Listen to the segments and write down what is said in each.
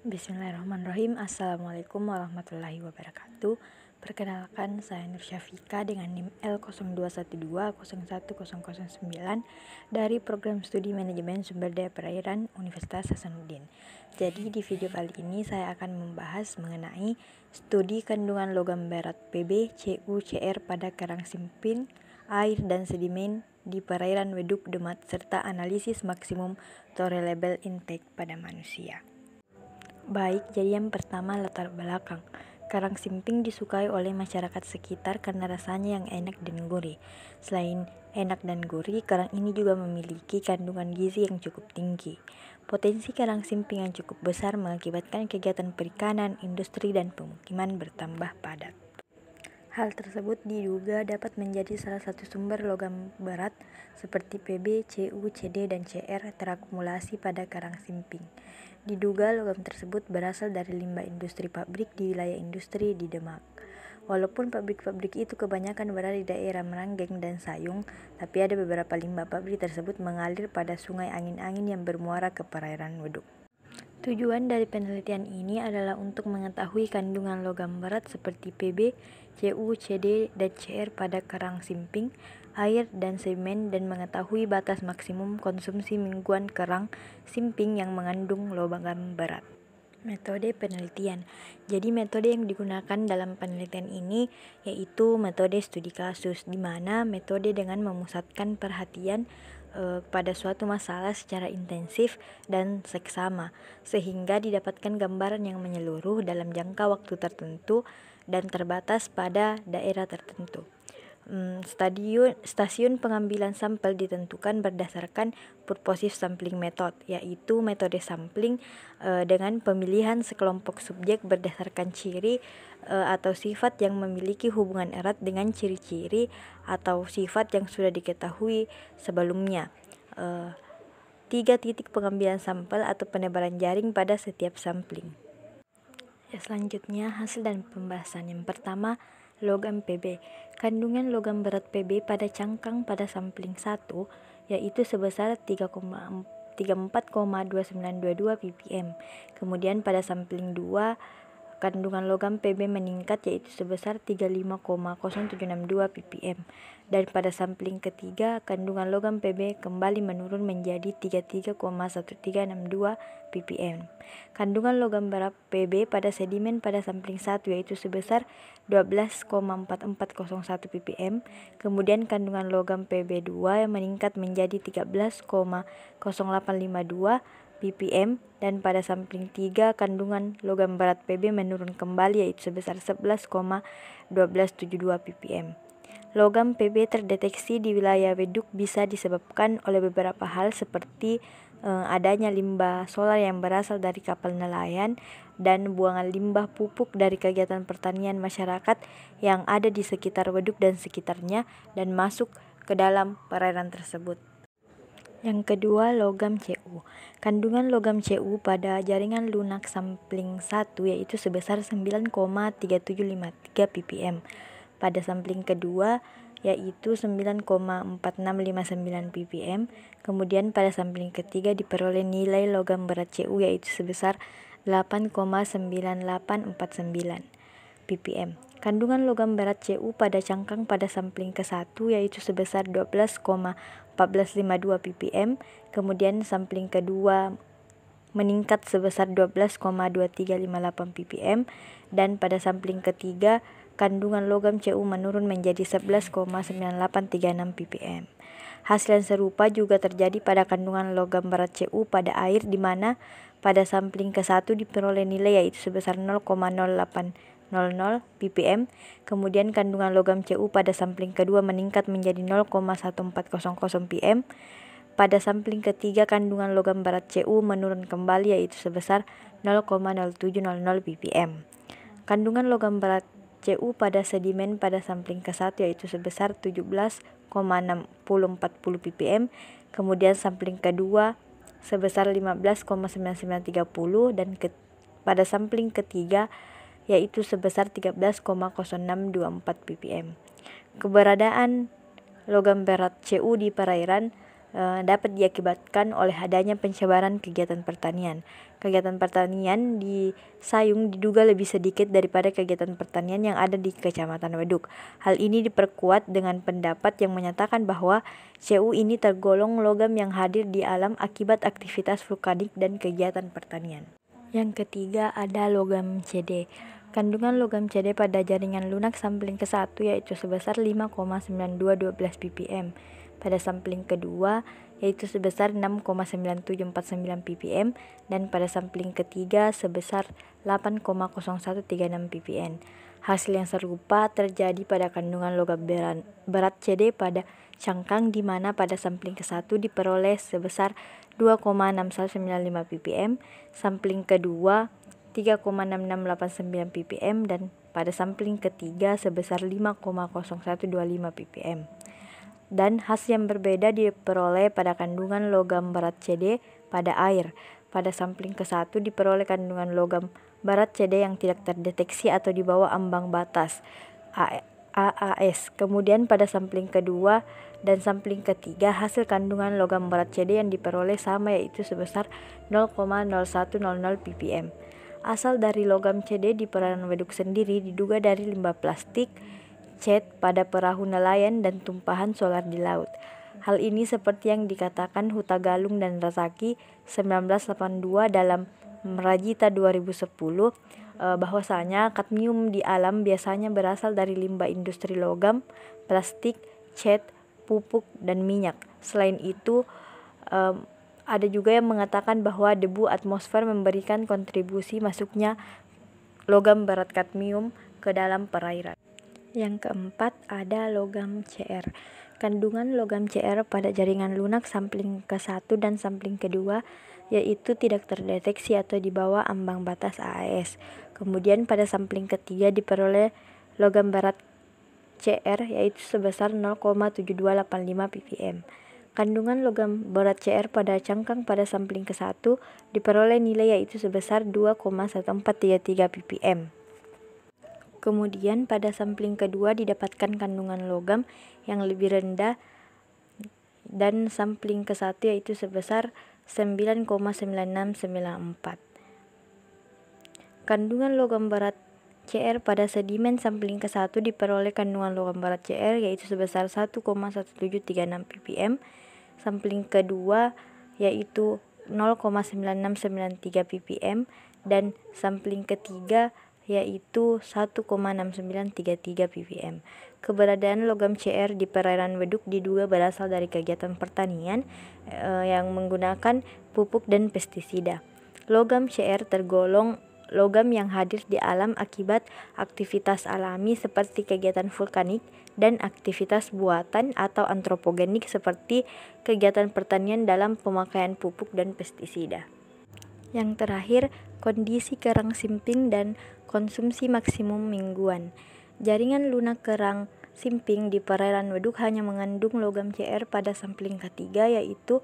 Bismillahirrahmanirrahim. Assalamualaikum warahmatullahi wabarakatuh. Perkenalkan, saya Nur Syafika dengan NIM L0212010009 dari Program Studi Manajemen Sumber Daya Perairan Universitas Hasanuddin. Jadi di video kali ini saya akan membahas mengenai studi kandungan logam berat Pb, Cu, Cr pada karang simping, air dan sedimen di perairan Waduk Demat serta analisis maksimum tolerable intake pada manusia. Baik, jadi yang pertama latar belakang. Karang simping disukai oleh masyarakat sekitar karena rasanya yang enak dan gurih. Selain enak dan gurih, karang ini juga memiliki kandungan gizi yang cukup tinggi. Potensi karang simping yang cukup besar mengakibatkan kegiatan perikanan, industri, dan pemukiman bertambah padat. Hal tersebut diduga dapat menjadi salah satu sumber logam berat seperti Pb, Cu, Cd, dan Cr terakumulasi pada karang simping. Diduga logam tersebut berasal dari limbah industri pabrik di wilayah industri di Demak. Walaupun pabrik-pabrik itu kebanyakan berada di daerah Meranggeng dan Sayung, tapi ada beberapa limbah pabrik tersebut mengalir pada sungai angin-angin yang bermuara ke perairan Waduk. Tujuan dari penelitian ini adalah untuk mengetahui kandungan logam berat seperti Pb, Cu, Cd, dan Cr pada karang simping, air, dan sedimen dan mengetahui batas maksimum konsumsi mingguan karang simping yang mengandung logam berat. Metode penelitian. Jadi metode yang digunakan dalam penelitian ini yaitu metode studi kasus, di mana metode dengan memusatkan perhatian pada suatu masalah secara intensif dan seksama, sehingga didapatkan gambaran yang menyeluruh dalam jangka waktu tertentu dan terbatas pada daerah tertentu. Stasiun pengambilan sampel ditentukan berdasarkan purposive sampling method, yaitu metode sampling dengan pemilihan sekelompok subjek berdasarkan ciri atau sifat yang memiliki hubungan erat dengan ciri-ciri atau sifat yang sudah diketahui sebelumnya. 3 titik pengambilan sampel atau penebalan jaring pada setiap sampling. Selanjutnya hasil dan pembahasan. Yang pertama, logam Pb. Kandungan logam berat Pb pada cangkang pada sampling 1 yaitu sebesar 34,2922 ppm. Kemudian pada sampling 2 kandungan logam Pb meningkat yaitu sebesar 35,0762 ppm. Dan pada sampling ketiga kandungan logam Pb kembali menurun menjadi 33,1362 ppm. Kandungan logam berat Pb pada sedimen pada sampling 1 yaitu sebesar 12,4401 ppm. Kemudian kandungan logam Pb2 yang meningkat menjadi 13,0852 ppm dan pada sampling 3 kandungan logam berat Pb menurun kembali yaitu sebesar 11,1272 ppm. Logam Pb terdeteksi di wilayah Waduk bisa disebabkan oleh beberapa hal seperti adanya limbah solar yang berasal dari kapal nelayan dan buangan limbah pupuk dari kegiatan pertanian masyarakat yang ada di sekitar Waduk dan sekitarnya dan masuk ke dalam perairan tersebut. Yang kedua, logam Cu. Kandungan logam Cu pada jaringan lunak sampling 1 yaitu sebesar 9,3753 ppm. Pada sampling kedua yaitu 9,4659 ppm. Kemudian pada sampling ketiga diperoleh nilai logam berat Cu yaitu sebesar 8,9849 ppm. Kandungan logam berat Cu pada cangkang pada sampling ke-1 yaitu sebesar 12,1452 ppm. Kemudian sampling kedua meningkat sebesar 12,2358 ppm dan pada sampling ketiga kandungan logam Cu menurun menjadi 11,9836 ppm. Hasil yang serupa juga terjadi pada kandungan logam berat Cu pada air di mana pada sampling ke-1 diperoleh nilai yaitu sebesar 0,0800 ppm. Kemudian kandungan logam Cu pada sampling kedua meningkat menjadi 0,1400 ppm. Pada sampling ketiga kandungan logam berat Cu menurun kembali yaitu sebesar 0,0700 ppm. Kandungan logam berat Cu pada sedimen pada sampling ke-1 yaitu sebesar 17,6040 ppm. Kemudian sampling kedua sebesar 15,9930 dan pada sampling ketiga yaitu sebesar 13,0624 ppm. Keberadaan logam berat Cu di perairan dapat diakibatkan oleh adanya pencebaran kegiatan pertanian. Kegiatan pertanian di Sayung diduga lebih sedikit daripada kegiatan pertanian yang ada di Kecamatan Waduk. Hal ini diperkuat dengan pendapat yang menyatakan bahwa Cu ini tergolong logam yang hadir di alam akibat aktivitas vulkanik dan kegiatan pertanian. Yang ketiga ada logam Cd. Kandungan logam Cd pada jaringan lunak sampling ke-1 yaitu sebesar 5,9212 ppm. Pada sampling kedua yaitu sebesar 6,9749 ppm dan pada sampling ketiga sebesar 8,0136 ppm. Hasil yang serupa terjadi pada kandungan logam berat Cd pada cangkang di mana pada sampling ke-1 diperoleh sebesar 2,6195 ppm, sampling kedua 3,6689 ppm dan pada sampling ketiga sebesar 5,0125 ppm. Dan hasil yang berbeda diperoleh pada kandungan logam berat Cd pada air. Pada sampling ke-1 diperoleh kandungan logam berat Cd yang tidak terdeteksi atau di bawah ambang batas AAS. Kemudian pada sampling kedua dan sampling ketiga hasil kandungan logam berat Cd yang diperoleh sama yaitu sebesar 0,0100 ppm. Asal dari logam Cd di perairan Waduk sendiri diduga dari limbah plastik, cat pada perahu nelayan dan tumpahan solar di laut. Hal ini seperti yang dikatakan Huta Galung dan Razaki 1982 dalam Merajita 2010 bahwasanya kadmium di alam biasanya berasal dari limbah industri logam, plastik, cat, pupuk, dan minyak. Selain itu ada juga yang mengatakan bahwa debu atmosfer memberikan kontribusi masuknya logam berat kadmium ke dalam perairan. Yang keempat ada logam Cr. Kandungan logam Cr pada jaringan lunak sampling ke-1 dan sampling kedua yaitu tidak terdeteksi atau di bawah ambang batas AAS. Kemudian pada sampling ketiga diperoleh logam berat Cr yaitu sebesar 0,7285 ppm. Kandungan logam berat Cr pada cangkang pada sampling ke-1 diperoleh nilai yaitu sebesar 2,1433 ppm. Kemudian pada sampling kedua didapatkan kandungan logam yang lebih rendah dan sampling ke-1 yaitu sebesar 9,9694. Kandungan logam berat Cr pada sedimen sampling ke-1 diperoleh kandungan logam berat Cr yaitu sebesar 1,1736 ppm. Sampling kedua yaitu 0,9693 ppm dan sampling ketiga yaitu 1,6933 ppm. Keberadaan logam Cr di perairan Waduk diduga berasal dari kegiatan pertanian yang menggunakan pupuk dan pestisida. Logam Cr tergolong logam yang hadir di alam akibat aktivitas alami seperti kegiatan vulkanik dan aktivitas buatan atau antropogenik seperti kegiatan pertanian dalam pemakaian pupuk dan pestisida. Yang terakhir, kondisi kerang simping dan konsumsi maksimum mingguan. Jaringan lunak kerang simping di perairan Waduk hanya mengandung logam Cr pada sampling ketiga yaitu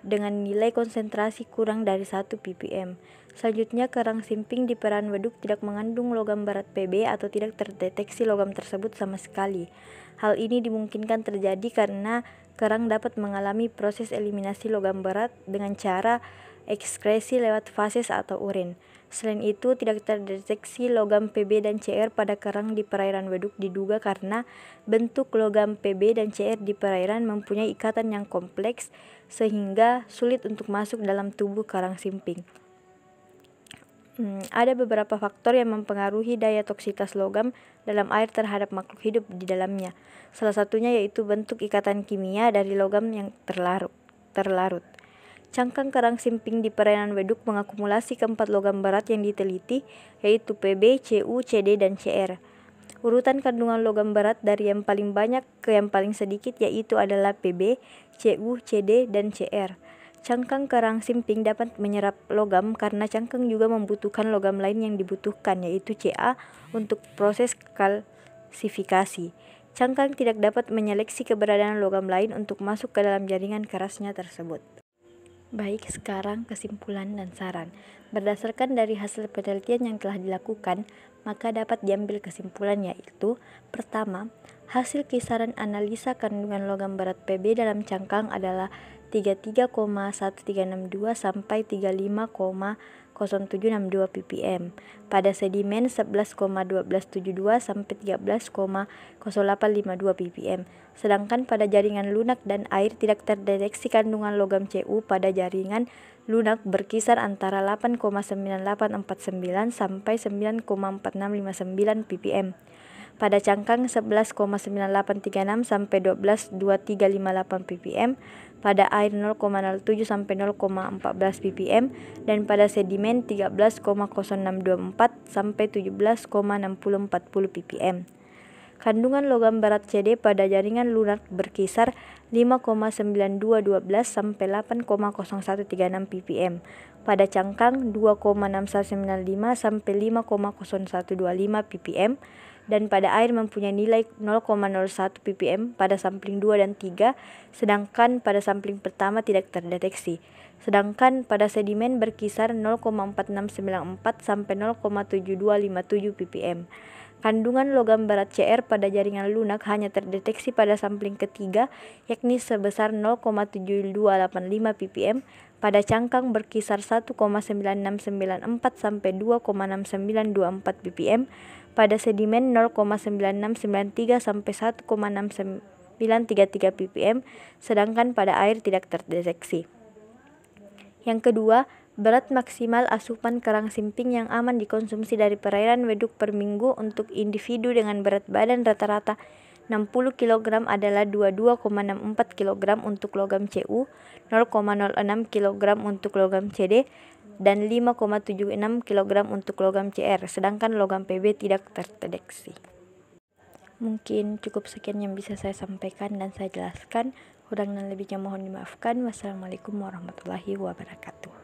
dengan nilai konsentrasi kurang dari 1 ppm. Selanjutnya, kerang simping di perairan Waduk tidak mengandung logam berat Pb atau tidak terdeteksi logam tersebut sama sekali. Hal ini dimungkinkan terjadi karena kerang dapat mengalami proses eliminasi logam berat dengan cara ekskresi lewat fases atau urin. Selain itu, tidak terdeteksi logam Pb dan Cr pada kerang di perairan Waduk diduga karena bentuk logam Pb dan Cr di perairan mempunyai ikatan yang kompleks sehingga sulit untuk masuk dalam tubuh kerang simping. Ada beberapa faktor yang mempengaruhi daya toksitas logam dalam air terhadap makhluk hidup di dalamnya. Salah satunya yaitu bentuk ikatan kimia dari logam yang terlarut. Cangkang kerang simping di perairan Waduk mengakumulasi keempat logam berat yang diteliti yaitu Pb, Cu, Cd, dan Cr. Urutan kandungan logam berat dari yang paling banyak ke yang paling sedikit yaitu adalah Pb, Cu, Cd, dan Cr. Cangkang kerang simping dapat menyerap logam karena cangkang juga membutuhkan logam lain yang dibutuhkan yaitu Ca untuk proses kalsifikasi. Cangkang tidak dapat menyeleksi keberadaan logam lain untuk masuk ke dalam jaringan kerasnya tersebut. Baik, sekarang kesimpulan dan saran. Berdasarkan dari hasil penelitian yang telah dilakukan, maka dapat diambil kesimpulan yaitu: pertama, hasil kisaran analisa kandungan logam berat Pb dalam cangkang adalah 33,1362 sampai 35,0762 ppm. Pada sedimen 11,1272 sampai 13,0852 ppm. Sedangkan pada jaringan lunak dan air tidak terdeteksi kandungan logam Cu pada jaringan lunak berkisar antara 8,9849 sampai 9,4659 ppm. Pada cangkang 11,9836 sampai 12,2358 ppm, pada air 0,07 sampai 0,14 ppm, dan pada sedimen 13,0624 sampai 17,6040 ppm. Kandungan logam berat Cd pada jaringan lunak berkisar 5,9212 sampai 8,0136 ppm. Pada cangkang 2,6195 sampai 5,0125 ppm, dan pada air mempunyai nilai 0,01 ppm pada sampling 2 dan 3, sedangkan pada sampling pertama tidak terdeteksi. Sedangkan pada sedimen berkisar 0,4694 sampai 0,7257 ppm. Kandungan logam berat Cr pada jaringan lunak hanya terdeteksi pada sampling ketiga, yakni sebesar 0,7285 ppm. Pada cangkang berkisar 1,9694 sampai 2,6924 ppm. Pada sedimen 0,9693 sampai 1,6933 ppm, sedangkan pada air tidak terdeteksi. Yang kedua, berat maksimal asupan kerang simping yang aman dikonsumsi dari perairan waduk per minggu untuk individu dengan berat badan rata-rata 60 kg adalah 22,64 kg untuk logam Cu, 0,06 kg untuk logam Cd, dan 5,76 kg untuk logam Cr, sedangkan logam Pb tidak terdeteksi. Mungkin cukup sekian yang bisa saya sampaikan dan saya jelaskan. Kurang dan lebihnya mohon dimaafkan. Wassalamualaikum warahmatullahi wabarakatuh.